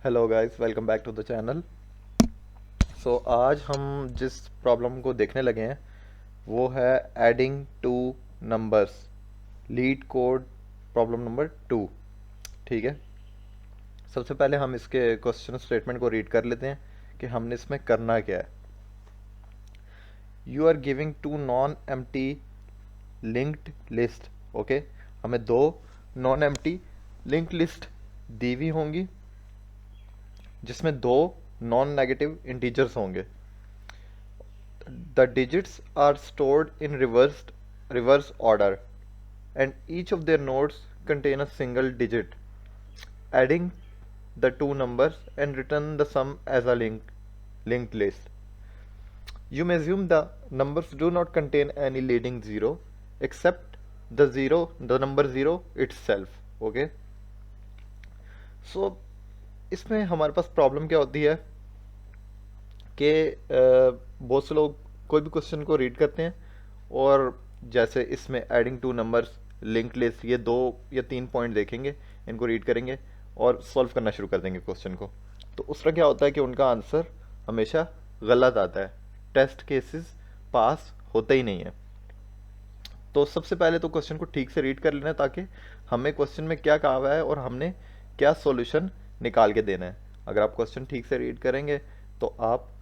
Hello guys, welcome back to the channel. आज हम जिस प्रॉब्लम को देखने लगे हैं वो है adding two numbers, leet code problem number 2। ठीक है, सबसे पहले हम इसके क्वेश्चन स्टेटमेंट को रीड कर लेते हैं कि हमने इसमें करना क्या है। You are giving two non empty linked list. Okay, हमें दो नॉन एम्प्टी लिंक्ड लिस्ट दी हुई होंगी जिसमें दो नॉन नेगेटिव इंटीजर्स होंगे। The digits are stored in reverse order, and each of their nodes contain a single digit. Adding the two numbers and return the sum as a linked list. You may assume the numbers do not contain any leading zero except the number zero itself. Okay. So इसमें हमारे पास problem क्या होती है कि बहुत से लोग कोई भी क्वेश्चन को रीड करते हैं और जैसे इसमें adding two numbers, link list, ये 2 या 3 पॉइंट देखेंगे, इनको रीड करेंगे और सॉल्व करना शुरू कर देंगे क्वेश्चन को। तो उसका क्या होता है कि उनका आंसर हमेशा गलत आता है, टेस्ट केसेस पास होते ही नहीं है। तो सबसे पहले तो क्वेश्चन को ठीक से रीड कर लेना ताकि हमें क्वेश्चन में क्या कहा हुआ है और हमने क्या सॉल्यूशन निकाल के देना है। अगर आप क्वेश्चन ठीक से रीड करेंगे तो आप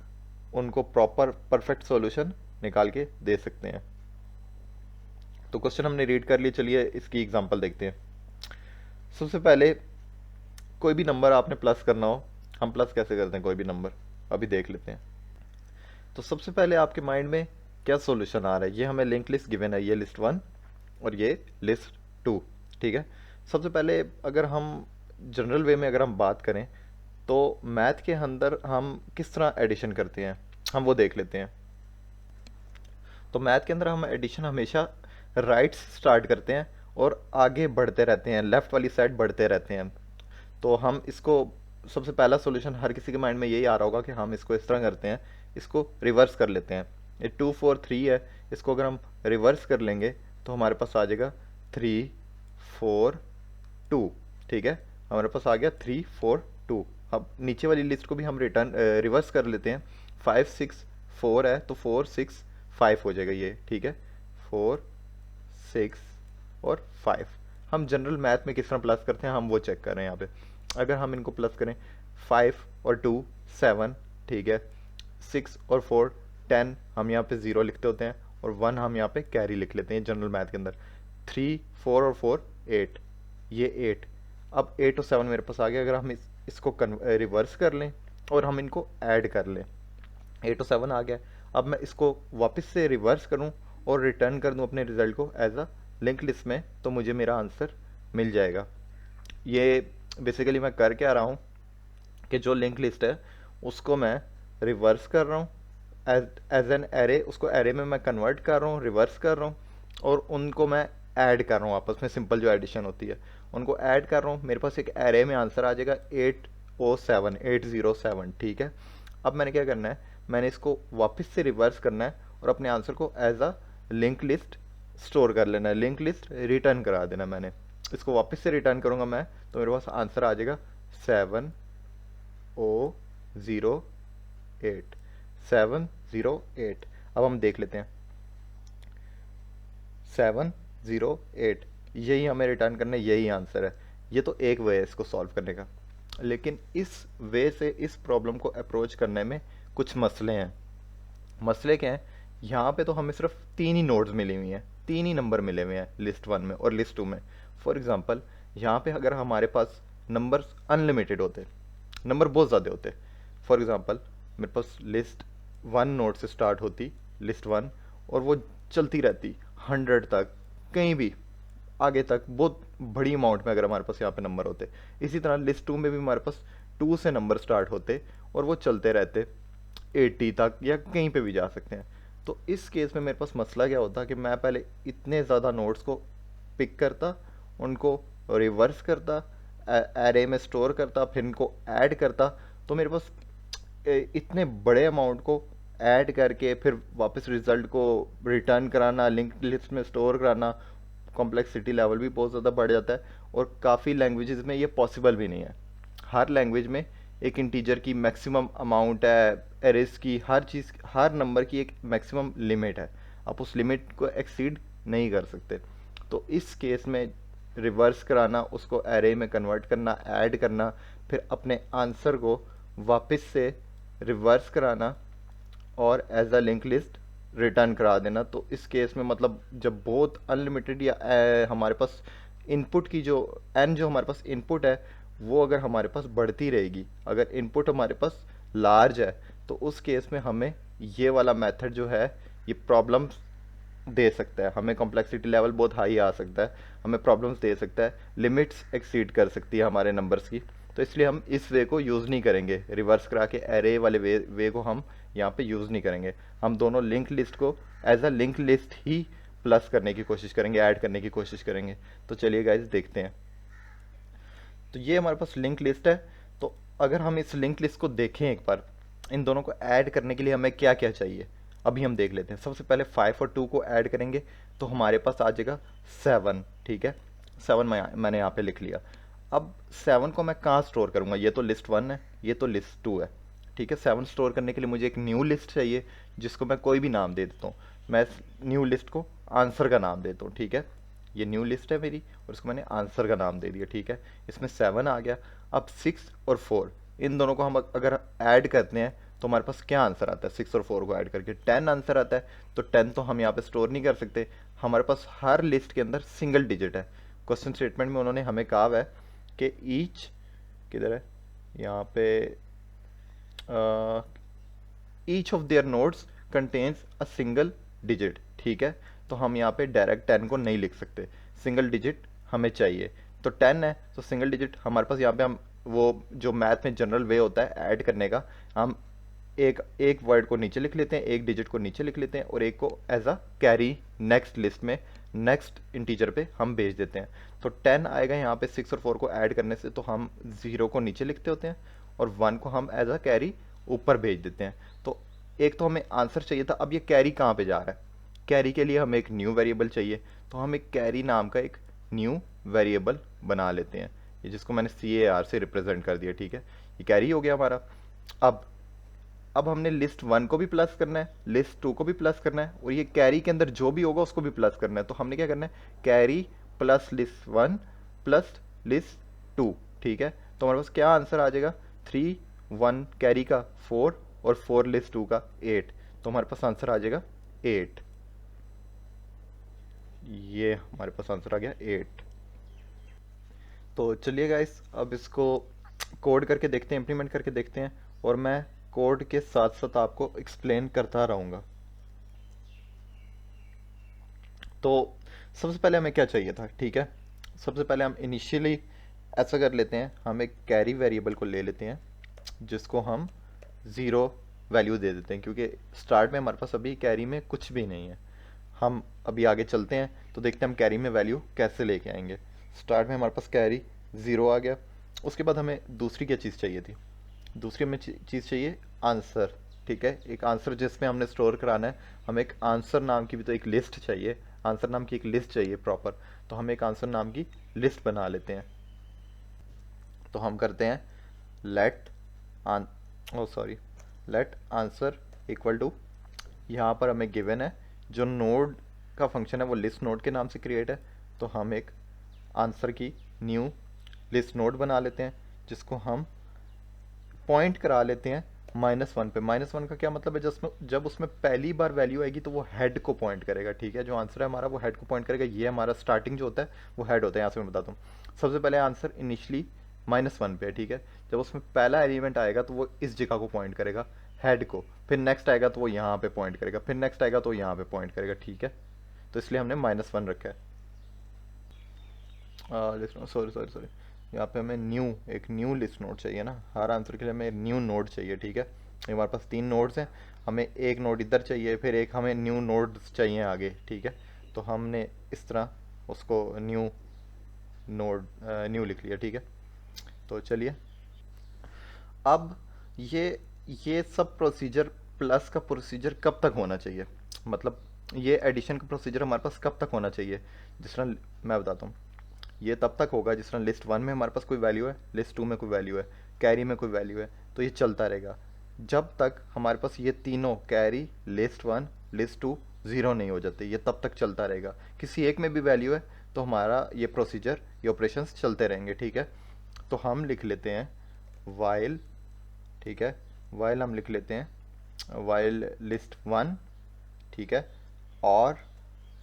उनको प्रॉपर परफेक्ट सॉल्यूशन निकाल के दे सकते हैं। तो क्वेश्चन हमने रीड कर लिए, चलिए इसकी एग्जांपल देखते हैं। सबसे पहले कोई भी नंबर आपने प्लस करना हो, हम प्लस कैसे करते हैं कोई भी नंबर, अभी देख लेते हैं। तो सबसे पहले आपके माइंड में क्या सॉल्यूशन आ रहा है, ये हमें लिंक लिस्ट गिवन है, ये लिस्ट 1 और ये लिस्ट 2। ठीक है, सबसे पहले अगर हम जनरल वे में अगर हम बात करें तो मैथ के अंदर हम किस तरह एडिशन करते हैं हम वो देख लेते हैं। तो मैथ के अंदर हम एडिशन हमेशा राइट से स्टार्ट करते हैं और आगे बढ़ते रहते हैं, लेफ्ट वाली साइड बढ़ते रहते हैं। तो हम इसको सबसे पहला सॉल्यूशन हर किसी के माइंड में यही आ रहा होगा कि हम इसको इस तरह करते हैं, इसको रिवर्स कर लेते हैं। ये 2 4 3 है, इसको अगर हम रिवर्स कर लेंगे तो हमारे पास आ जाएगा 3 4 2। ठीक है, हमारे पास आ गया 3 4 2। अब नीचे वाली लिस्ट को भी हम रिवर्स कर लेते हैं। 5 6 4 है तो 4 6 5 हो जाएगा ये। ठीक है, 4 6 और 5। हम जनरल मैथ में किस तरह प्लस करते हैं हम वो चेक कर रहे हैं यहाँ पे। अगर हम इनको प्लस करें 5 और 2 7, ठीक है, 6 और 4 10, हम यहाँ पे 0 लिखते होते हैं और 1 हम यहाँ पे कैरी लिख लेते हैं जनरल मैथ के अंदर। 3 4 और 4 8, ये 8। अब 8 और 7 मेरे पास आ गया। अगर हम इसको रिवर्स कर लें और हम इनको ऐड कर लें, 8 और 7 आ गया। अब मैं इसको वापस से रिवर्स करूं और रिटर्न कर दूं अपने रिजल्ट को एज अ लिंक लिस्ट में, तो मुझे मेरा आंसर मिल जाएगा। ये बेसिकली मैं कर क्या रहा हूँ कि जो लिंक लिस्ट है उसको मैं रिवर्स कर रहा हूँ एज एन एरे, उसको एरे में मैं कन्वर्ट कर रहा हूँ, रिवर्स कर रहा हूँ और उनको मैं ऐड कर रहा हूँ आपस में, सिंपल जो एडिशन होती है उनको ऐड कर रहा हूँ। मेरे पास एक एरे में आंसर आ जाएगा 807। ठीक है, अब मैंने क्या करना है, मैंने इसको वापस से रिवर्स करना है और अपने आंसर को as a link list store कर लेना है, लिंक लिस्ट रिटर्न करा देना। मैंने इसको वापस से रिटर्न करूँगा मैं तो मेरे पास आंसर आ जाएगा 708। अब हम देख लेते हैं 708, यही हमें रिटर्न करना है, यही आंसर है। ये तो एक वे है इसको सॉल्व करने का, लेकिन इस वे से इस प्रॉब्लम को अप्रोच करने में कुछ मसले हैं। मसले क्या हैं, यहाँ पे तो हमें सिर्फ 3 ही नोड्स मिली हुई हैं, 3 ही नंबर मिले हुए हैं लिस्ट 1 में और लिस्ट 2 में। फॉर एग्जांपल यहाँ पे अगर हमारे पास नंबर्स अनलिमिटेड होते, नंबर बहुत ज़्यादा होते, फॉर एग्जांपल मेरे पास लिस्ट 1 नोड से स्टार्ट होती, लिस्ट 1, और वो चलती रहती 100 तक, कहीं भी आगे तक, बहुत बड़ी अमाउंट में अगर हमारे पास यहाँ पे नंबर होते। इसी तरह लिस्ट 2 में भी हमारे पास 2 से नंबर स्टार्ट होते और वो चलते रहते 80 तक या कहीं पे भी जा सकते हैं। तो इस केस में मेरे पास मसला क्या होता कि मैं पहले इतने ज़्यादा नोट्स को पिक करता, उनको रिवर्स करता, एरे में स्टोर करता, फिर इनको ऐड करता। तो मेरे पास इतने बड़े अमाउंट को ऐड करके फिर वापस रिजल्ट को रिटर्न कराना, लिंक लिस्ट में स्टोर कराना, कॉम्प्लेक्सिटी लेवल भी बहुत ज़्यादा बढ़ जाता है और काफ़ी लैंग्वेजेस में ये पॉसिबल भी नहीं है। हर लैंग्वेज में एक इंटीजर की मैक्सिमम अमाउंट है, एरेज की, हर चीज़, हर नंबर की एक मैक्सिमम लिमिट है, आप उस लिमिट को एक्सीड नहीं कर सकते। तो इस केस में रिवर्स कराना, उसको एरे में कन्वर्ट करना, ऐड करना, फिर अपने आंसर को वापस से रिवर्स कराना और as a link list return करा देना। तो इस केस में मतलब जब बहुत अनलिमिटेड या हमारे पास इनपुट की जो एन जो हमारे पास इनपुट है वो अगर हमारे पास बढ़ती रहेगी, अगर इनपुट हमारे पास लार्ज है, तो उस केस में हमें ये वाला मेथड जो है ये प्रॉब्लम्स दे सकता है, हमें कॉम्प्लेक्सिटी लेवल बहुत हाई आ सकता है, हमें प्रॉब्लम्स दे सकता है, लिमिट्स एक्सीड कर सकती है हमारे नंबर्स की। तो इसलिए हम इस वे को यूज़ नहीं करेंगे, रिवर्स करा के एरे वाले वे को हम यहाँ पे यूज़ नहीं करेंगे। हम दोनों लिंक लिस्ट को एज अ लिंक लिस्ट ही प्लस करने की कोशिश करेंगे, ऐड करने की कोशिश करेंगे। तो चलिए गाइस देखते हैं। तो ये हमारे पास लिंक लिस्ट है। तो अगर हम इस लिंक लिस्ट को देखें एक बार, इन दोनों को ऐड करने के लिए हमें क्या क्या चाहिए अभी हम देख लेते हैं। सबसे पहले 5 और 2 को ऐड करेंगे तो हमारे पास आ जाएगा 7, ठीक है। 7 मैंने यहाँ पे लिख लिया। अब 7 को मैं कहाँ स्टोर करूँगा, ये तो लिस्ट 1 है, ये तो लिस्ट 2 है, ठीक है। 7 स्टोर करने के लिए मुझे एक न्यू लिस्ट चाहिए जिसको मैं कोई भी नाम दे देता हूँ। मैं इस न्यू लिस्ट को आंसर का नाम देता हूँ, ठीक है। ये न्यू लिस्ट है मेरी और इसको मैंने आंसर का नाम दे दिया, ठीक है। इसमें 7 आ गया। अब 6 और 4 इन दोनों को हम अगर ऐड करते हैं तो हमारे पास क्या आंसर आता है, 6 और 4 को ऐड करके 10 आंसर आता है। तो 10 तो हम यहाँ पे स्टोर नहीं कर सकते, हमारे पास हर लिस्ट के अंदर सिंगल डिजिट है। क्वेश्चन स्टेटमेंट में उन्होंने हमें कहा हुआ है कि ईच, किधर है यहाँ पे, each of their nodes contains a single digit, ठीक है। तो हम यहाँ पे डायरेक्ट 10 को नहीं लिख सकते, सिंगल डिजिट हमें चाहिए। तो 10 है तो सिंगल डिजिट हमारे पास यहाँ पे, हम वो जो मैथ में जनरल वे होता है ऐड करने का, हम एक एक वर्ड को नीचे लिख लेते हैं, एक डिजिट को नीचे लिख लेते हैं और एक को as a carry next list में नेक्स्ट इंटीजर पे हम भेज देते हैं। तो 10 आएगा यहाँ पे 6 और 4 को ऐड करने से, तो हम 0 को नीचे लिखते होते हैं और 1 को हम एज अ कैरी ऊपर भेज देते हैं। तो एक तो हमें आंसर चाहिए था, अब ये कैरी कहाँ पे जा रहा है, कैरी के लिए हमें एक न्यू वेरिएबल चाहिए। तो हम एक कैरी नाम का एक न्यू वेरिएबल बना लेते हैं, ये जिसको मैंने CAR से रिप्रेजेंट कर दिया, ठीक है। ये कैरी हो गया हमारा। अब हमने लिस्ट 1 को भी प्लस करना है, लिस्ट 2 को भी प्लस करना है और ये कैरी के अंदर जो भी होगा उसको भी प्लस करना है। तो हमने क्या करना है, carry plus list 1 plus list 2, ठीक है। तो हमारे पास क्या आंसर आ जाएगा, 3, 1 कैरी का 4 और 4 लिस्ट 2 का 8। तो हमारे पास आंसर आ जाएगा 8। ये हमारे पास आंसर आ गया 8। तो चलिए गाइस अब इसको कोड करके देखते हैं, इम्प्लीमेंट करके देखते हैं और मैं कोड के साथ साथ आपको एक्सप्लेन करता रहूँगा। तो सबसे पहले हमें क्या चाहिए था, ठीक है। सबसे पहले हम इनिशियली ऐसा कर लेते हैं, हम एक कैरी वेरिएबल को ले लेते हैं जिसको हम 0 वैल्यू दे देते हैं, क्योंकि स्टार्ट में हमारे पास अभी कैरी में कुछ भी नहीं है। हम अभी आगे चलते हैं तो देखते हैं हम कैरी में वैल्यू कैसे लेके आएंगे। स्टार्ट में हमारे पास कैरी 0 आ गया। उसके बाद हमें दूसरी क्या चीज़ चाहिए थी, दूसरी हमें चीज़ चाहिए आंसर, ठीक है। एक आंसर जिसमें हमने स्टोर कराना है, हमें एक आंसर नाम की भी तो एक लिस्ट चाहिए, आंसर नाम की एक लिस्ट चाहिए प्रॉपर। तो हम एक आंसर नाम की लिस्ट बना लेते हैं। तो हम करते हैं let let answer equal to, यहाँ पर हमें गिवन है जो नोड का फंक्शन है वो लिस्ट नोड के नाम से क्रिएट है। तो हम एक आंसर की न्यू लिस्ट नोड बना लेते हैं जिसको हम पॉइंट करा लेते हैं -1 पे। -1 का क्या मतलब है, जब उसमें पहली बार वैल्यू आएगी तो वो हेड को पॉइंट करेगा, ठीक है। जो आंसर है हमारा वो हेड को पॉइंट करेगा। ये हमारा स्टार्टिंग जो होता है वो हेड होता है। यहाँ से मैं बताता हूँ, सबसे पहले आंसर इनिशली -1 पे है, ठीक है। जब उसमें पहला एलिमेंट आएगा तो वो इस जगह को पॉइंट करेगा, हेड को, फिर नेक्स्ट आएगा तो वो यहाँ पे पॉइंट करेगा, फिर नेक्स्ट आएगा तो यहाँ पे पॉइंट करेगा, ठीक है। तो इसलिए हमने -1 रखा है। सॉरी, यहाँ पे हमें एक न्यू लिस्ट नोड चाहिए ना, हर आंसर के लिए हमें न्यू नोड चाहिए, ठीक है। ये हमारे पास 3 नोड्स हैं, हमें एक नोड इधर चाहिए, फिर एक हमें न्यू नोड्स चाहिए आगे, ठीक है। तो हमने इस तरह उसको न्यू लिख लिया, ठीक है। तो चलिए अब ये सब प्रोसीजर प्लस का प्रोसीजर कब तक होना चाहिए, मतलब ये एडिशन का प्रोसीजर हमारे पास कब तक होना चाहिए। जिस तरह मैं बताता हूँ, ये तब तक होगा जिस तरह लिस्ट वन में हमारे पास कोई वैल्यू है, लिस्ट टू में कोई वैल्यू है, कैरी में कोई वैल्यू है, तो ये चलता रहेगा जब तक हमारे पास ये तीनों carry, list one, list two zero नहीं हो जाते, ये तब तक चलता रहेगा। किसी एक में भी वैल्यू है तो हमारा ये प्रोसीजर, ये ऑपरेशंस चलते रहेंगे, ठीक है। तो हम लिख लेते हैं वाइल, ठीक है, वाइल हम लिख लेते हैं वाइल लिस्ट वन, ठीक है, और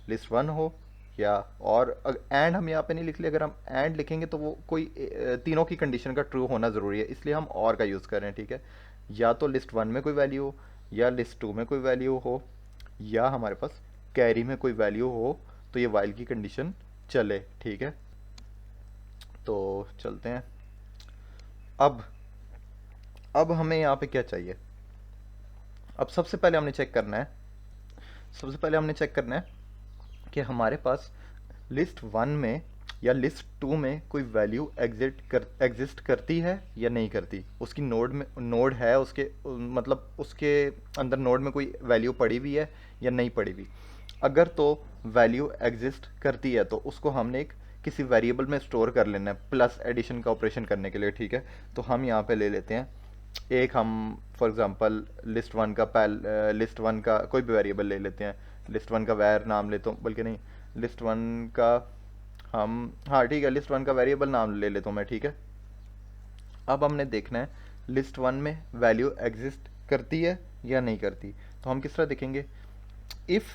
लिस्ट वन हो या और एंड हम यहाँ पे नहीं लिख लिया, अगर हम एंड लिखेंगे तो वो कोई तीनों की कंडीशन का ट्रू होना ज़रूरी है, इसलिए हम और का यूज़ कर रहे हैं, ठीक है। या तो लिस्ट वन में कोई वैल्यू हो, या लिस्ट टू में कोई वैल्यू हो, या हमारे पास कैरी में कोई वैल्यू हो, तो ये वाइल की कंडीशन चले, ठीक है। तो चलते हैं अब हमें यहाँ पे क्या चाहिए। अब सबसे पहले हमने चेक करना है कि हमारे पास लिस्ट वन में या लिस्ट टू में कोई वैल्यू एग्जिस्ट करती है या नहीं करती, उसकी नोड है, उसके मतलब उसके अंदर नोड में कोई वैल्यू पड़ी हुई है या नहीं पड़ी हुई। अगर तो वैल्यू एग्जिस्ट करती है तो उसको हमने एक किसी वेरिएबल में स्टोर कर लेना है प्लस एडिशन का ऑपरेशन करने के लिए, ठीक है। तो हम यहाँ पे ले लेते हैं एक, हम फॉर एग्जांपल लिस्ट वन का कोई भी वेरिएबल ले लेते हैं, लिस्ट वन का वैर नाम लेता हूँ, बल्कि नहीं, लिस्ट वन का हम, हाँ ठीक है, लिस्ट वन का वेरिएबल नाम ले लेता हूँ मैं, ठीक है। अब हमने देखना है लिस्ट वन में वैल्यू एग्जिस्ट करती है या नहीं करती। तो हम किस तरह देखेंगे, इफ़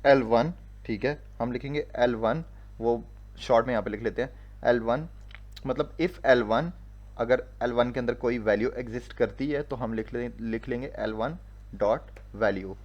L1, ठीक है, हम लिखेंगे L1, वो शॉर्ट में यहाँ पे लिख लेते हैं L1, मतलब इफ़ L1, अगर L1 के अंदर कोई वैल्यू एग्जिस्ट करती है तो हम लिख लेंगे L1 डॉट वैल्यू।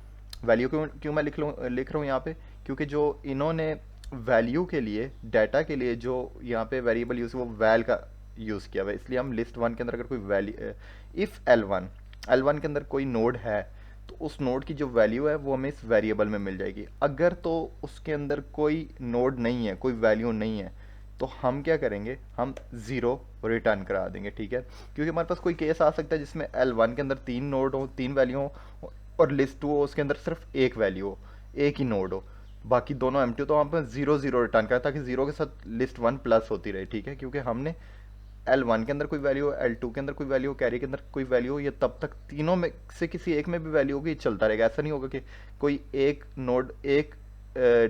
वैल्यू क्यों मैं लिख रहा हूँ यहाँ पे, क्योंकि जो इन्होंने वैल्यू के लिए, डाटा के लिए जो यहाँ पे वेरिएबल यूज़, वो वैल का यूज़ किया हुआ है, इसलिए हम लिस्ट वन के अंदर अगर कोई वैल्यू, इफ़ L1 के अंदर कोई नोड है तो उस नोड की जो वैल्यू है वो हमें इस वेरिएबल में मिल जाएगी। अगर तो उसके अंदर कोई नोड नहीं है, कोई वैल्यू नहीं है, तो हम क्या करेंगे, हम ज़ीरो रिटर्न करा देंगे, ठीक है। क्योंकि हमारे पास कोई केस आ सकता है जिसमें L1 के अंदर 3 नोड हो, 3 वैल्यू हो, और लिस्ट 2 हो, उसके अंदर सिर्फ एक वैल्यू हो, एक ही नोड हो, बाकी दोनों एम्प्टी हो, तो हम ज़ीरो ज़ीरो रिटर्न करें ताकि ज़ीरो के साथ लिस्ट वन प्लस होती रहे, ठीक है। क्योंकि हमने L1 के अंदर कोई वैल्यू हो, L2 के अंदर कोई वैल्यू हो, कैरी के अंदर कोई वैल्यू हो, ये तब तक तीनों में से किसी एक में भी वैल्यू होगी, चलता रहेगा। ऐसा नहीं होगा कि कोई एक नोड, एक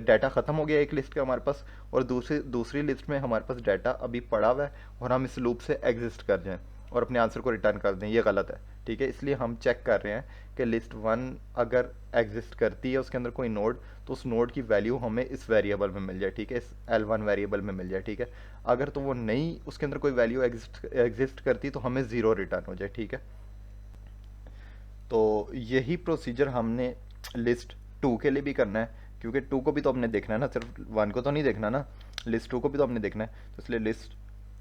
डाटा ख़त्म हो गया एक लिस्ट का हमारे पास, और दूसरी लिस्ट में हमारे पास डाटा अभी पड़ा हुआ है और हम इस लूप से एग्जिस्ट कर जाएं और अपने आंसर को रिटर्न कर दें, ये गलत है, ठीक है। इसलिए हम चेक कर रहे हैं कि लिस्ट वन अगर एग्जिस्ट करती है, उसके अंदर कोई नोड, तो उस नोड की वैल्यू हमें इस वेरिएबल में मिल जाए, ठीक है, इस L1 वेरिएबल में मिल जाए, ठीक है। अगर तो वो नहीं, उसके अंदर कोई वैल्यू एग्जिस्ट करती तो हमें ज़ीरो रिटर्न हो जाए, ठीक है। तो यही प्रोसीजर हमने लिस्ट टू के लिए भी करना है, क्योंकि टू को भी तो हमने देखना है ना, सिर्फ वन को तो नहीं देखना ना, लिस्ट टू को भी तो हमने देखना है। तो इसलिए लिस्ट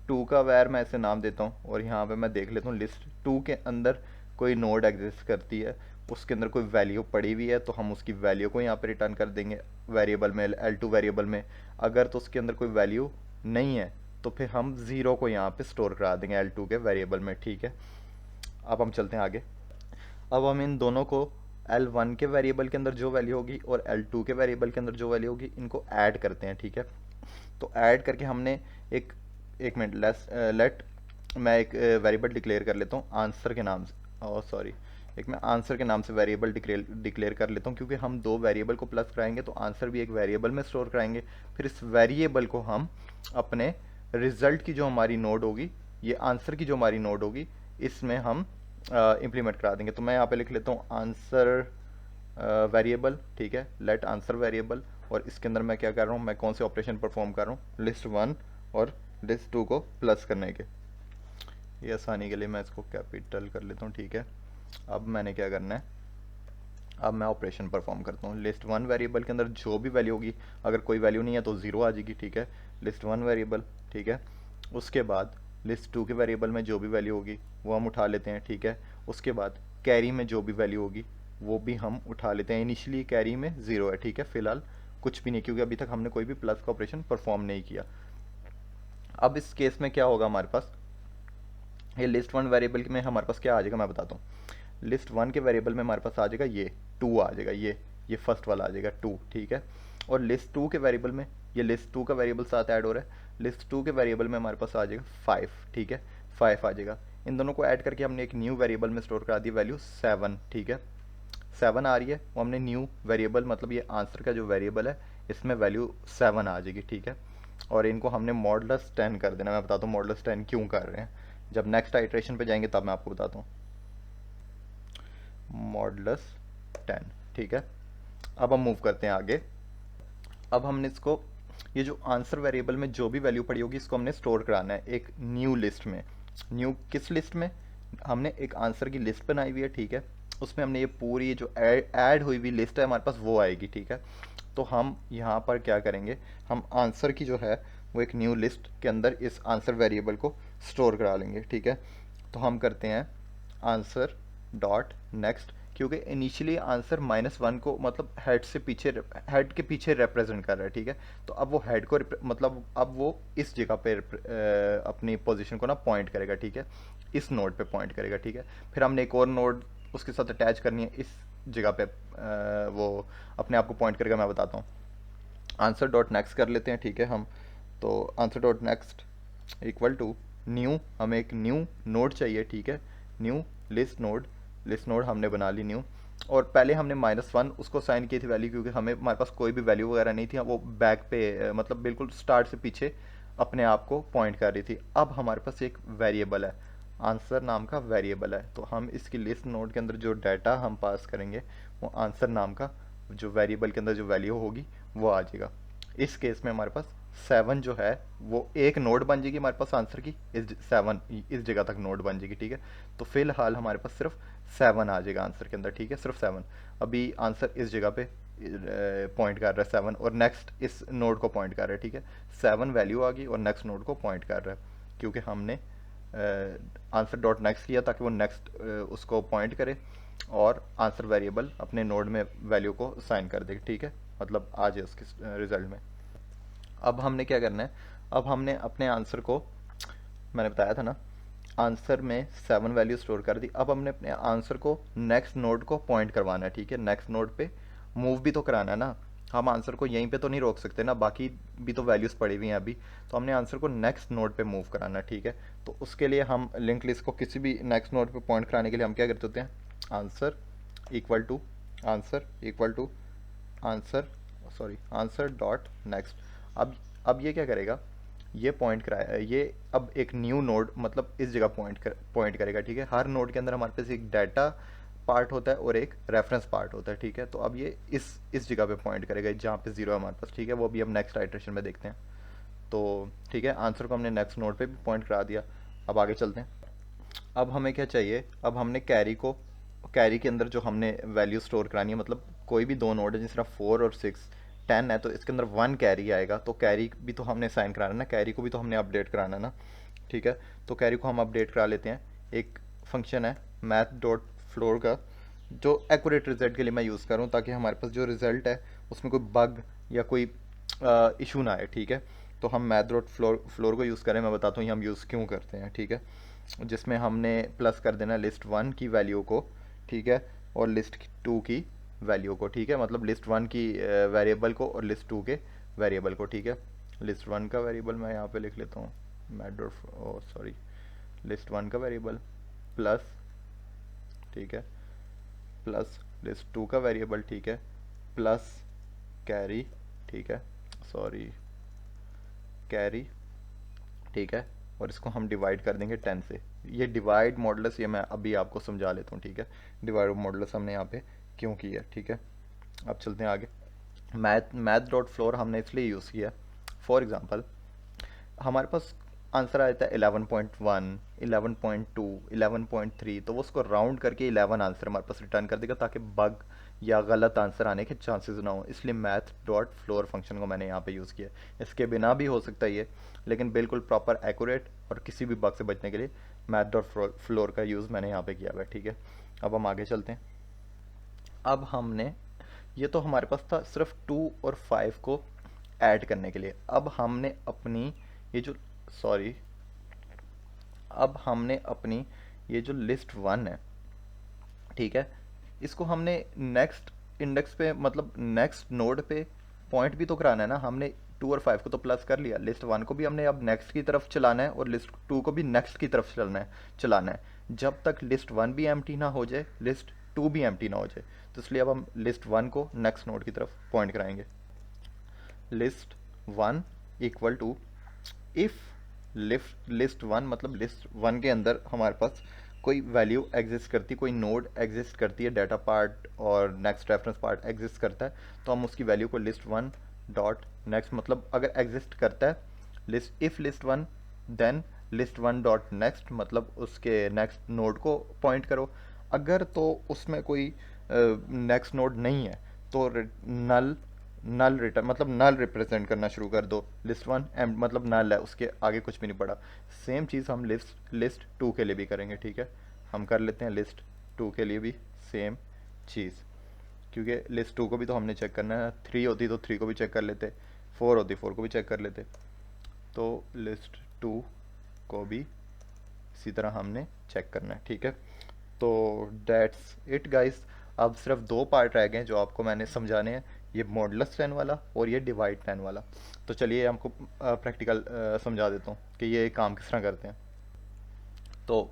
टू का वैर मैं ऐसे नाम देता हूँ, और यहाँ पे मैं देख लेता हूँ लिस्ट टू के अंदर कोई नोड एग्जिस्ट करती है, उसके अंदर कोई वैल्यू पड़ी हुई है, तो हम उसकी वैल्यू को यहाँ पे रिटर्न कर देंगे वेरिएबल में, L2 वेरिएबल में। अगर तो उसके अंदर कोई वैल्यू नहीं है तो फिर हम ज़ीरो को यहाँ पे स्टोर करा देंगे L2 के वेरिएबल में, ठीक है। अब हम चलते हैं आगे। अब हम इन दोनों को L1 के वेरिएबल के अंदर जो वैल्यू होगी और L2 के वेरिएबल के अंदर जो वैल्यू होगी, इनको ऐड करते हैं, ठीक है। तो ऐड करके हमने एक मिनट, लेट मैं एक वेरिएबल डिक्लेयर कर लेता हूँ आंसर के नाम से, मैं आंसर के नाम से वेरिएबल डिक्लेयर कर लेता हूँ, क्योंकि हम दो वेरिएबल को प्लस कराएंगे तो आंसर भी एक वेरिएबल में स्टोर कराएंगे। फिर इस वेरिएबल को हम अपने रिजल्ट की जो हमारी नोड होगी, ये आंसर की जो हमारी नोड होगी, इसमें हम इम्प्लीमेंट करा देंगे। तो मैं यहाँ पे लिख लेता हूँ आंसर वेरिएबल, ठीक है, लेट आंसर वेरिएबल, और इसके अंदर मैं क्या कर रहा हूँ, मैं कौन से ऑपरेशन परफॉर्म कर रहा हूँ, लिस्ट वन और लिस्ट टू को प्लस करने के। ये आसानी के लिए मैं इसको कैपिटल कर लेता हूँ, ठीक है। अब मैंने क्या करना है, अब मैं ऑपरेशन परफॉर्म करता हूँ। लिस्ट वन वेरिएबल के अंदर जो भी वैल्यू होगी, अगर कोई वैल्यू नहीं है तो ज़ीरो आ जाएगी, ठीक है, लिस्ट वन वेरिएबल, ठीक है। उसके बाद लिस्ट टू के वेरिएबल में जो भी वैल्यू होगी वो हम उठा लेते हैं, ठीक है। उसके बाद कैरी में जो भी वैल्यू होगी वो भी हम उठा लेते हैं। इनिशियली कैरी में ज़ीरो है, ठीक है, फिलहाल कुछ भी नहीं, क्योंकि अभी तक हमने कोई भी प्लस का ऑपरेशन परफॉर्म नहीं किया। अब इस केस में क्या होगा, हमारे पास ये लिस्ट वन वेरिएबल में हमारे पास क्या आ जाएगा, मैं बताता हूँ। लिस्ट वन के वेरिएबल में हमारे पास आ जाएगा ये टू आ जाएगा, ये फर्स्ट वाला आ जाएगा टू, ठीक है। और लिस्ट टू के वेरिएबल में ये लिस्ट टू का वेरिएबल साथ ऐड हो रहा है, लिस्ट टू के वेरिएबल में हमारे पास आ जाएगा 5, ठीक है, 5 आ जाएगा। इन दोनों को ऐड करके हमने एक न्यू वेरिएबल में स्टोर करा दी वैल्यू 7, ठीक है, 7 आ रही है, वो हमने न्यू वेरिएबल मतलब ये आंसर का जो वेरिएबल है इसमें वैल्यू 7 आ जाएगी, ठीक है। और इनको हमने मॉडुलस 10 कर देना। मैं बताता हूँ मॉडुलस 10 क्यों कर रहे हैं, जब नेक्स्ट आइट्रेशन पे जाएंगे तब मैं आपको बताता हूँ। मॉडुलस 10, ठीक है। अब हम मूव करते हैं आगे। अब हमने इसको, ये जो आंसर वेरिएबल में जो भी वैल्यू पड़ी होगी इसको हमने स्टोर कराना है एक न्यू लिस्ट में। न्यू किस लिस्ट में, हमने एक आंसर की लिस्ट बनाई हुई है, ठीक है, उसमें हमने ये पूरी जो ऐड हुई हुई लिस्ट है हमारे पास वो आएगी, ठीक है। तो हम यहाँ पर क्या करेंगे, हम आंसर की जो है वो एक न्यू लिस्ट के अंदर इस आंसर वेरिएबल को स्टोर करा लेंगे, ठीक है। तो हम करते हैं आंसर डॉट नेक्स्ट, क्योंकि इनिशियली आंसर -1 को मतलब हेड से पीछे, हेड के पीछे रिप्रेजेंट कर रहा है, ठीक है। तो अब वो हेड को मतलब अब वो इस जगह पे अपनी पोजीशन को ना पॉइंट करेगा, ठीक है, इस नोड पे पॉइंट करेगा, ठीक है। फिर हमने एक और नोड उसके साथ अटैच करनी है, इस जगह पे वो अपने आप को पॉइंट करेगा। मैं बताता हूँ, आंसर डॉट नेक्स्ट कर लेते हैं, ठीक है हम। तो answer dot next equal to new, हमें एक न्यू नोड चाहिए, ठीक है, new list node, list node हमने बना ली न्यू। और पहले हमने -1 उसको साइन की थी वैल्यू, क्योंकि हमें हमारे पास कोई भी वैल्यू वगैरह नहीं थी, वो बैक पे मतलब बिल्कुल स्टार्ट से पीछे अपने आप को पॉइंट कर रही थी। अब हमारे पास एक वेरिएबल है, आंसर नाम का वेरिएबल है, तो हम इसकी लिस्ट नोड के अंदर जो डाटा हम पास करेंगे वो आंसर नाम का जो वेरिएबल के अंदर जो वैल्यू होगी वो आ जाएगा। इस केस में हमारे पास 7 जो है वो एक नोड बन जाएगी हमारे पास आंसर की, इस 7 इस जगह तक नोड बन जाएगी, ठीक है। तो फिलहाल हमारे पास सिर्फ 7 आ जाएगा आंसर के अंदर, ठीक है, सिर्फ 7। अभी आंसर इस जगह पे पॉइंट कर रहा है 7, और नेक्स्ट इस नोड को पॉइंट कर रहा है, ठीक है। 7 वैल्यू आ गई और नेक्स्ट नोड को पॉइंट कर रहा है, क्योंकि हमने आंसर डॉट नेक्स्ट किया ताकि वो नेक्स्ट उसको पॉइंट करे और आंसर वेरिएबल अपने नोड में वैल्यू को साइन कर दे, ठीक है, मतलब आ जाए उसके रिजल्ट में। अब हमने क्या करना है, अब हमने अपने आंसर को, मैंने बताया था ना, आंसर में 7 वैल्यू स्टोर कर दी। अब हमने अपने आंसर को नेक्स्ट नोड को पॉइंट करवाना है, ठीक है, नेक्स्ट नोड पे मूव भी तो कराना है ना। हम आंसर को यहीं पे तो नहीं रोक सकते ना, बाकी भी तो वैल्यूज़ पड़ी हुई हैं अभी। तो हमने आंसर को नेक्स्ट नोड पे मूव कराना है, ठीक है। तो उसके लिए हम लिंक लिस्ट को किसी भी नेक्स्ट नोड पे पॉइंट कराने के लिए हम क्या करते होते हैं, answer equal to answer equal to answer, sorry, answer dot next. अब ये क्या करेगा, ये पॉइंट कराया, ये अब एक न्यू नोड मतलब इस जगह पॉइंट करेगा, ठीक है। हर नोड के अंदर हमारे पास एक डाटा पार्ट होता है और एक रेफरेंस पार्ट होता है, ठीक है। तो अब ये इस जगह पे पॉइंट करेगा जहाँ पे 0 है हमारे पास, ठीक है। वो भी हम नेक्स्ट आइट्रेशन में देखते हैं। तो ठीक है, आंसर को हमने नेक्स्ट नोड पे भी पॉइंट करा दिया। अब आगे चलते हैं। अब हमें क्या चाहिए, अब हमने कैरी को, कैरी के अंदर जो हमने वैल्यू स्टोर करानी है, मतलब कोई भी दो नोड है जिस तरह 4 और 6, 10 है, तो इसके अंदर 1 कैरी आएगा। तो कैरी भी तो हमने साइन कराना है ना, कैरी को भी तो हमने अपडेट कराना है ना, ठीक है। तो कैरी को हम अपडेट करा लेते हैं। एक फंक्शन है मैथ डॉट फ्लोर का, जो एक्यूरेट रिजल्ट के लिए मैं यूज़ कर रहा हूँ, ताकि हमारे पास जो रिज़ल्ट है उसमें कोई बग या कोई इशू ना आए, ठीक है। तो हम मैथ डॉट फ्लोर को यूज़ करें, मैं बताता हूँ ये हम यूज़ क्यों करते हैं, ठीक है। जिसमें हमने प्लस कर देना लिस्ट 1 की वैल्यू को, ठीक है, और लिस्ट 2 की वैल्यू को, ठीक है, मतलब लिस्ट 1 की वेरिएबल को और लिस्ट 2 के वेरिएबल को, ठीक है। लिस्ट 1 का वेरिएबल मैं यहाँ पे लिख लेता हूँ, मैथ डॉट, सॉरी, लिस्ट 1 का वेरिएबल प्लस, ठीक है, प्लस लिस्ट 2 का वेरिएबल, ठीक है, प्लस कैरी, ठीक है, सॉरी, कैरी, ठीक है। और इसको हम डिवाइड कर देंगे 10 से। ये डिवाइड मॉडुलस ये मैं अभी आपको समझा लेता हूँ, ठीक है। डिवाइड मॉडुलस हमने यहाँ पे क्यों किया, ठीक है। अब चलते हैं आगे। मैथ डॉट फ्लोर हमने इसलिए यूज़ किया, फॉर एग्जांपल हमारे पास आंसर आया था 11.1, 11.2, 11.3, तो वो उसको राउंड करके 11 आंसर हमारे पास रिटर्न कर देगा, ताकि बग या गलत आंसर आने के चांसेस ना हो। इसलिए मैथ डॉट फ्लोर फंक्शन को मैंने यहाँ पे यूज़ किया। इसके बिना भी हो सकता है ये, लेकिन बिल्कुल प्रॉपर एक्यूरेट और किसी भी बग से बचने के लिए मैथ डॉट फ्लोर का यूज़ मैंने यहाँ पे किया हुआ है, ठीक है। अब हम आगे चलते हैं। अब हमने, ये तो हमारे पास था सिर्फ 2 और 5 को ऐड करने के लिए। अब हमने अपनी ये जो, सॉरी, अब हमने अपनी ये जो लिस्ट 1 है, ठीक है, इसको हमने नेक्स्ट इंडेक्स पे मतलब नेक्स्ट नोड पे पॉइंट भी तो कराना है ना। हमने 2 और 5 को तो प्लस कर लिया, लिस्ट 1 को भी हमने अब नेक्स्ट की तरफ चलाना है और लिस्ट 2 को भी नेक्स्ट की तरफ चलाना है जब तक लिस्ट 1 भी एम्प्टी ना हो जाए, लिस्ट 2 भी एम्प्टी ना हो जाए। तो इसलिए अब हम लिस्ट 1 को नेक्स्ट नोड की तरफ पॉइंट कराएंगे। List 1 equal to if list 1 मतलब लिस्ट 1 के अंदर हमारे पास कोई वैल्यू एग्जिस्ट करती, कोई नोड एग्जिस्ट करती है, डाटा पार्ट और नेक्स्ट रेफरेंस पार्ट एग्जिस्ट करता है, तो हम उसकी वैल्यू को लिस्ट 1 डॉट नेक्स्ट, मतलब अगर एग्जिस्ट करता है list, if list 1 then list 1 dot next, मतलब उसके नेक्स्ट नोड को पॉइंट करो। अगर तो उसमें कोई नेक्स्ट नोड नहीं है तो नल नल रिटर्न, मतलब नल रिप्रेजेंट करना शुरू कर दो। लिस्ट 1 एम मतलब नल है, उसके आगे कुछ भी नहीं पड़ा। सेम चीज़ हम लिस्ट 2 के लिए भी करेंगे, ठीक है। हम कर लेते हैं लिस्ट 2 के लिए भी सेम चीज़, क्योंकि लिस्ट 2 को भी तो हमने चेक करना है। 3 होती तो 3 को भी चेक कर लेते, 4 होती 4 को भी चेक कर लेते। तो लिस्ट 2 को भी इसी तरह हमने चेक करना है, ठीक है। तो डेट्स इट गाइस। अब सिर्फ 2 पार्ट रह गए जो आपको मैंने समझाने हैं, ये मॉडुलस 10 वाला और ये डिवाइड 10 वाला। तो चलिए हमको प्रैक्टिकल समझा देता हूँ कि ये काम किस तरह करते हैं। तो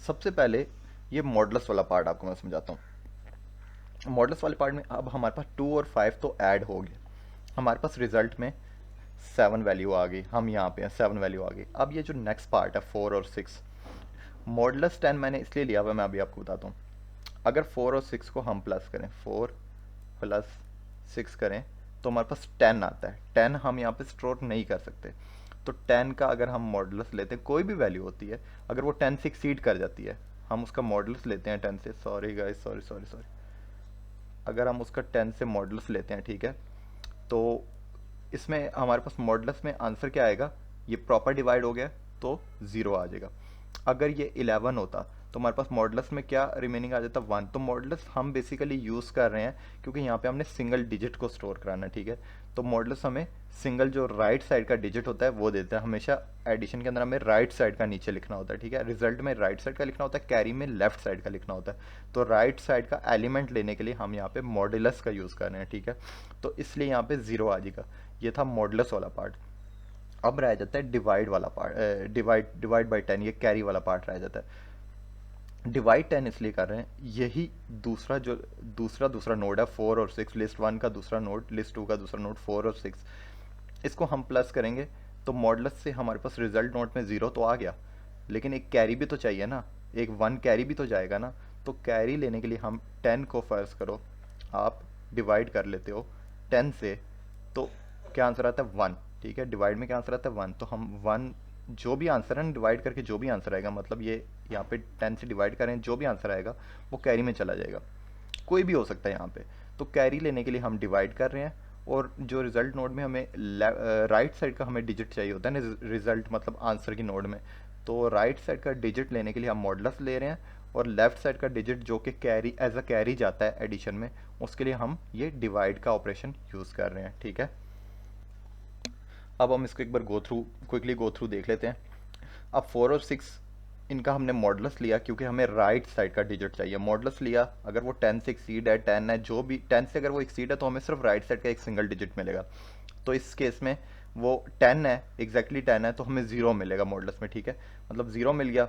सबसे पहले ये मॉडुलस वाला पार्ट आपको मैं समझाता हूँ। मॉडुलस वाले पार्ट में अब हमारे पास 2 और 5 तो ऐड हो गए, हमारे पास रिजल्ट में 7 वैल्यू आ गई, हम यहाँ पे हैं 7 वैल्यू आ गई। अब ये जो नेक्स्ट पार्ट है 4 और 6, मॉडुलस 10 मैंने इसलिए लिया हुआ, मैं अभी आपको बताता हूँ। अगर 4 और 6 को हम प्लस करें, 4 प्लस 6 करें तो हमारे पास 10 आता है। 10 हम यहाँ पे स्टोर नहीं कर सकते, तो 10 का अगर हम मॉडुलस लेते हैं, कोई भी वैल्यू होती है, अगर वो 10 से एक्सीड कर जाती है, हम उसका मॉडुलस लेते हैं 10 से, सॉरी गाइस सॉरी, अगर हम उसका 10 से मॉडुलस लेते हैं, ठीक है, तो इसमें हमारे पास मॉडुलस में आंसर क्या आएगा, ये प्रॉपर डिवाइड हो गया तो 0 आ जाएगा। अगर ये 11 होता तो हमारे पास मॉडुलस में क्या रिमेनिंग आ जाता, 1। तो मॉडुलस हम बेसिकली यूज़ कर रहे हैं क्योंकि यहाँ पे हमने सिंगल डिजिट को स्टोर कराना है, ठीक है। तो मॉडुलस हमें सिंगल जो राइट साइड का डिजिट होता है वो देता है। हमेशा एडिशन के अंदर हमें राइट साइड का नीचे लिखना होता है, ठीक है। रिजल्ट में राइट साइड का लिखना होता है, कैरी में लेफ्ट साइड का लिखना होता है। तो राइट साइड का एलिमेंट लेने के लिए हम यहाँ पे मॉडुलस का यूज़ कर रहे हैं, ठीक है। तो इसलिए यहाँ पे 0 आ जाएगा। ये था मॉडुलस वाला पार्ट। अब रह जाता है डिवाइड वाला पार्ट, डिवाइड बाई 10, ये कैरी वाला पार्ट रह जाता है। डिवाइड 10 इसलिए कर रहे हैं, यही दूसरा नोड है 4 और 6, लिस्ट 1 का दूसरा नोड, लिस्ट 2 का दूसरा नोड 4 और 6, इसको हम प्लस करेंगे तो मॉडुलस से हमारे पास रिजल्ट नोड में 0 तो आ गया, लेकिन एक कैरी भी तो चाहिए ना, एक 1 कैरी भी तो जाएगा ना। तो कैरी लेने के लिए हम 10 को फर्ज करो आप डिवाइड कर लेते हो 10 से, तो क्या आंसर आता है 1, ठीक है। डिवाइड में क्या आंसर आता है 1, तो हम 1 जो भी आंसर है ना, डिवाइड करके जो भी आंसर आएगा, मतलब ये यहाँ पे 10 से डिवाइड करें, जो भी आंसर आएगा वो कैरी में चला जाएगा, कोई भी हो सकता है यहाँ पे। तो कैरी लेने के लिए हम डिवाइड कर रहे हैं, और जो रिजल्ट नोड में हमें राइट साइड का हमें डिजिट चाहिए होता है ना, रिजल्ट मतलब आंसर की नोड में, तो राइट साइड का डिजिट लेने के लिए हम मॉडुलस ले रहे हैं, और लेफ्ट साइड का डिजिट जो कि कैरी एज अ कैरी जाता है एडिशन में, उसके लिए हम ये डिवाइड का ऑपरेशन यूज़ कर रहे हैं, ठीक है। अब हम इसको एक बार क्विकली गो थ्रू देख लेते हैं। अब 4 और 6 इनका हमने मॉडुलस लिया क्योंकि हमें राइट साइड का डिजिट चाहिए। मॉडुलस लिया, अगर वो 10 से एक्सीड है, 10 है, जो भी 10 से अगर वो एक्सीड है तो हमें सिर्फ राइट साइड का एक सिंगल डिजिट मिलेगा। तो इस केस में वो 10 है, एग्जैक्टली 10 है, तो हमें 0 मिलेगा मॉडुलस में, ठीक है। मतलब 0 मिल गया।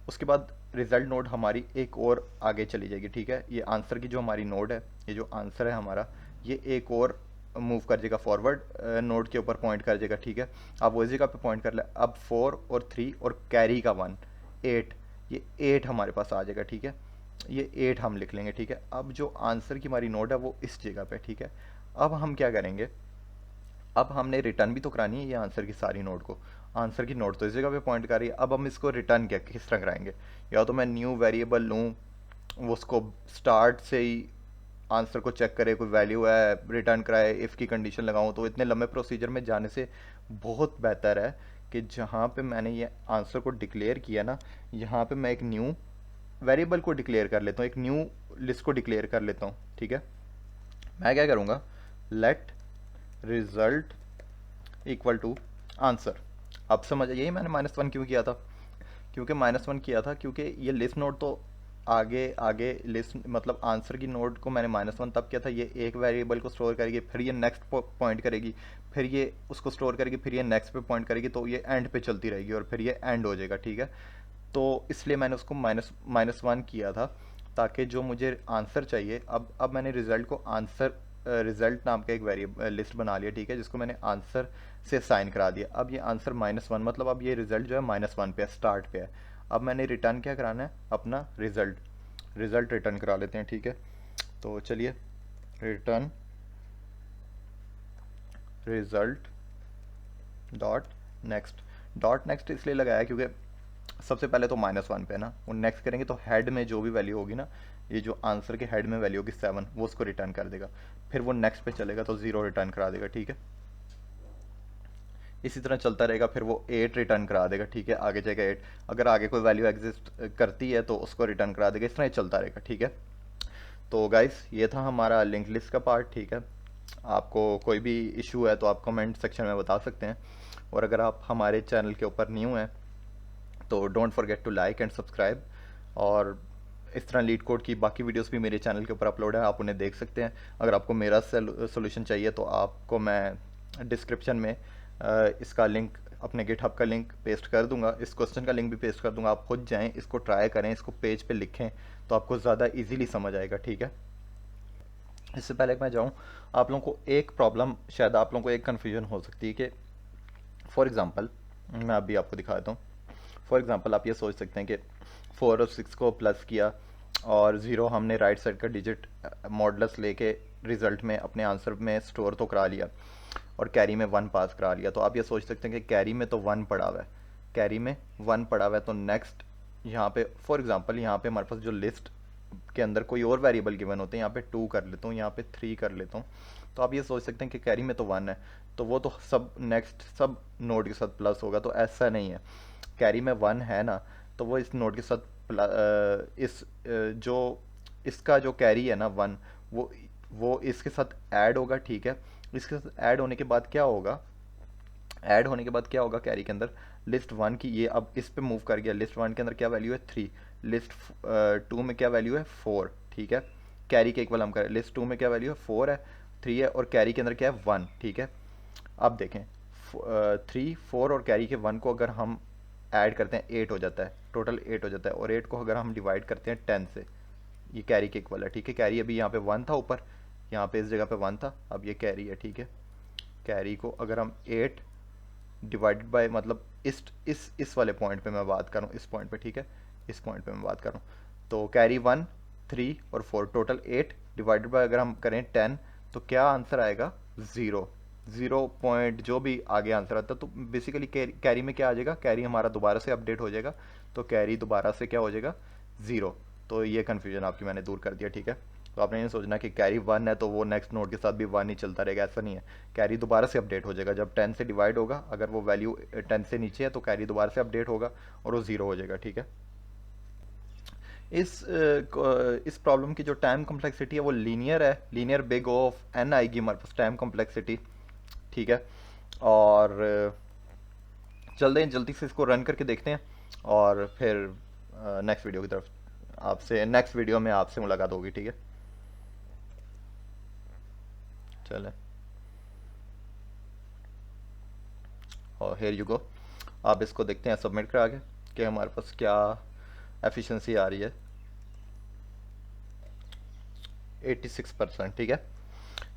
उसके बाद रिजल्ट नोड हमारी एक और आगे चली जाएगी, ठीक है। ये आंसर की जो हमारी नोड है, ये जो आंसर है हमारा, ये एक और मूव कर जाएगा फॉरवर्ड नोड के ऊपर पॉइंट कर जाएगा, ठीक है। अब वो इस जगह पे पॉइंट कर ले। अब 4 और 3 और कैरी का 1, 8, ये 8 हमारे पास आ जाएगा, ठीक है। ये 8 हम लिख लेंगे, ठीक है। अब जो आंसर की हमारी नोड है वो इस जगह पे, ठीक है। अब हम क्या करेंगे, अब हमने रिटर्न भी तो करानी है ये आंसर की सारी नोड को। आंसर की नोड तो इस जगह पे पॉइंट कर रही है। अब हम इसको रिटर्न क्या किस तरह कराएंगे, या तो मैं न्यू वेरिएबल लूँ, वो उसको स्टार्ट से ही आंसर को चेक करे, कोई वैल्यू है रिटर्न कराए, इफ़ की कंडीशन लगाऊं, तो इतने लंबे प्रोसीजर में जाने से बहुत बेहतर है कि जहाँ पे मैंने ये आंसर को डिक्लेयर किया ना, यहाँ पे मैं एक न्यू वेरिएबल को डिक्लेयर कर लेता हूँ, एक न्यू लिस्ट को डिक्लेयर कर लेता हूँ, ठीक है। मैं क्या करूँगा, let result equal to answer. अब समझ, यही मैंने -1 क्यों किया था, क्योंकि -1 किया था क्योंकि ये लिस्ट नोड तो आगे आगे लिस्ट मतलब आंसर की नोड को मैंने -1 तब किया था, ये एक वेरिएबल को स्टोर करेगी, फिर ये नेक्स्ट पॉइंट करेगी, फिर ये उसको स्टोर करेगी, फिर ये नेक्स्ट पे पॉइंट करेगी, तो ये एंड पे चलती रहेगी और फिर ये एंड हो जाएगा, ठीक है। तो इसलिए मैंने उसको -1 किया था, ताकि जो मुझे आंसर चाहिए, अब मैंने रिजल्ट को आंसर रिजल्ट नाम का एक वेरिएबल लिस्ट बना लिया, ठीक है, जिसको मैंने आंसर से साइन करा दिया। अब ये आंसर -1 मतलब अब ये रिजल्ट जो है -1 पे है, स्टार्ट पे है। अब मैंने रिटर्न क्या कराना है, अपना रिजल्ट रिटर्न करा लेते हैं, ठीक है। तो चलिए रिटर्न रिजल्ट डॉट नेक्स्ट इसलिए लगाया क्योंकि सबसे पहले तो -1 पे है ना, और नेक्स्ट करेंगे तो हेड में जो भी वैल्यू होगी ना, ये जो आंसर के हेड में वैल्यू होगी 7, वो उसको रिटर्न कर देगा। फिर वो नेक्स्ट पे चलेगा तो 0 रिटर्न करा देगा, ठीक है। इसी तरह चलता रहेगा, फिर वो 8 रिटर्न करा देगा, ठीक है, आगे जाएगा 8। अगर आगे कोई वैल्यू एग्जिस्ट करती है तो उसको रिटर्न करा देगा, इस तरह चलता रहेगा, ठीक है। तो गाइस ये था हमारा लिंक लिस्ट का पार्ट, ठीक है। आपको कोई भी इशू है तो आप कमेंट सेक्शन में बता सकते हैं, और अगर आप हमारे चैनल के ऊपर न्यू हैं तो don't forget to like and subscribe. और इस तरह लीड कोड की बाकी वीडियोस भी मेरे चैनल के ऊपर अपलोड है, आप उन्हें देख सकते हैं। अगर आपको मेरा सोल्यूशन चाहिए तो आपको मैं डिस्क्रिप्शन में इसका लिंक, अपने गिटहब का लिंक पेस्ट कर दूंगा, इस क्वेश्चन का लिंक भी पेस्ट कर दूंगा। आप खुद जाएं, इसको ट्राई करें, इसको पेज पे लिखें, तो आपको ज़्यादा इजीली समझ आएगा, ठीक है। इससे पहले कि मैं जाऊं, आप लोगों को एक प्रॉब्लम, शायद आप लोगों को एक कन्फ्यूजन हो सकती है कि फॉर एग्ज़ाम्पल, मैं अभी आपको दिखा देता हूँ। फॉर एग्ज़ाम्पल आप ये सोच सकते हैं कि 4 और 6 को प्लस किया और 0 हमने राइट साइड का डिजिट मॉडुलस लेके रिज़ल्ट में अपने आंसर में स्टोर तो करा लिया, और कैरी में 1 पास करा लिया। तो आप ये सोच सकते हैं कि कैरी में तो 1 पड़ा हुआ है, कैरी में 1 पड़ा हुआ है, तो नेक्स्ट यहाँ पे फॉर एग्ज़ाम्पल यहाँ पे हमारे पास जो लिस्ट के अंदर कोई और वेरिएबल गिवन होते हैं, यहाँ पे 2 कर लेता हूँ, यहाँ पे 3 कर लेता हूँ। तो आप ये सोच सकते हैं कि कैरी में तो 1 है, तो वो तो सब नेक्स्ट सब नोड के साथ प्लस होगा, तो ऐसा नहीं है। कैरी में 1 है ना, तो वो इस नोड के साथ जो इसका जो कैरी है ना 1, वो इसके साथ ऐड होगा, ठीक है। इसके साथ ऐड होने के बाद क्या होगा, ऐड होने के बाद क्या होगा, कैरी के अंदर लिस्ट 1 की, ये अब इस पे मूव कर गया। लिस्ट 1 के अंदर क्या वैल्यू है 3, लिस्ट 2 में क्या वैल्यू है 4, ठीक है। कैरी के इक्वल हम करें, लिस्ट 2 में क्या वैल्यू है 4 है, 3 है, और कैरी के अंदर क्या है 1, ठीक है। अब देखें 3, 4 और कैरी के 1 को अगर हम ऐड करते हैं 8 हो जाता है, टोटल 8 हो जाता है, और 8 को अगर हम डिवाइड करते हैं 10 से, ये कैरी के इक्वल है, ठीक है। कैरी अभी यहाँ पे 1 था ऊपर, यहाँ पे इस जगह पे 1 था, अब ये कैरी है, ठीक है। कैरी को अगर हम 8 डिवाइडेड बाय, मतलब इस वाले पॉइंट पे मैं बात करूँ, इस पॉइंट पे, ठीक है, इस पॉइंट पे मैं बात करूँ, तो कैरी 1, 3 और 4, टोटल 8 डिवाइडेड बाय अगर हम करें 10, तो क्या आंसर आएगा 0 पॉइंट जो भी आगे आंसर आता है। तो बेसिकली कैरी में क्या आ जाएगा, कैरी हमारा दोबारा से अपडेट हो जाएगा, तो कैरी दोबारा से क्या हो जाएगा 0। तो ये कन्फ्यूजन आपकी मैंने दूर कर दिया, ठीक है। तो आपने ये सोचना कि कैरी 1 है तो वो नेक्स्ट नोड के साथ भी 1 ही चलता रहेगा, ऐसा नहीं है। कैरी दोबारा से अपडेट हो जाएगा जब 10 से डिवाइड होगा, अगर वो वैल्यू 10 से नीचे है तो कैरी दोबारा से अपडेट होगा और वो 0 हो जाएगा, ठीक है। इस प्रॉब्लम की जो टाइम कॉम्प्लेक्सिटी है वो लीनियर है, लीनियर बिग ऑफ n आएगी हमारे पास टाइम कॉम्प्लेक्सिटी, ठीक है। और चलते हैं जल्दी से इसको रन करके देखते हैं, और फिर नेक्स्ट वीडियो की तरफ आपसे, नेक्स्ट वीडियो में आपसे मुलाकात होगी, ठीक है। चलें, और हेयर यू गो। आप इसको देखते हैं सबमिट करा के कि हमारे पास क्या एफिशिएंसी आ रही है, 86%, ठीक है।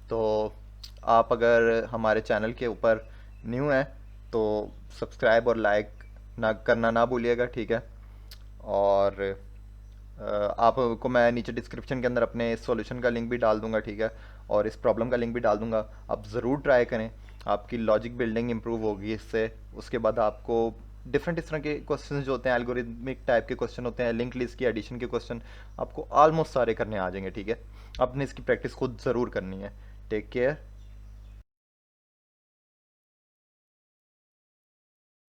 तो आप अगर हमारे चैनल के ऊपर न्यू हैं तो सब्सक्राइब और लाइक करना ना भूलिएगा, ठीक है। और आपको मैं नीचे डिस्क्रिप्शन के अंदर अपने सॉल्यूशन का लिंक भी डाल दूंगा, ठीक है, और इस प्रॉब्लम का लिंक भी डाल दूंगा। आप ज़रूर ट्राई करें, आपकी लॉजिक बिल्डिंग इंप्रूव होगी इससे। उसके बाद आपको डिफरेंट इस तरह के क्वेश्चन जो होते हैं, एल्गोरिथमिक टाइप के क्वेश्चन होते हैं, लिंक लिस्ट की एडिशन के क्वेश्चन, आपको ऑलमोस्ट सारे करने आ जाएंगे, ठीक है। आपने इसकी प्रैक्टिस खुद ज़रूर करनी है। Take care.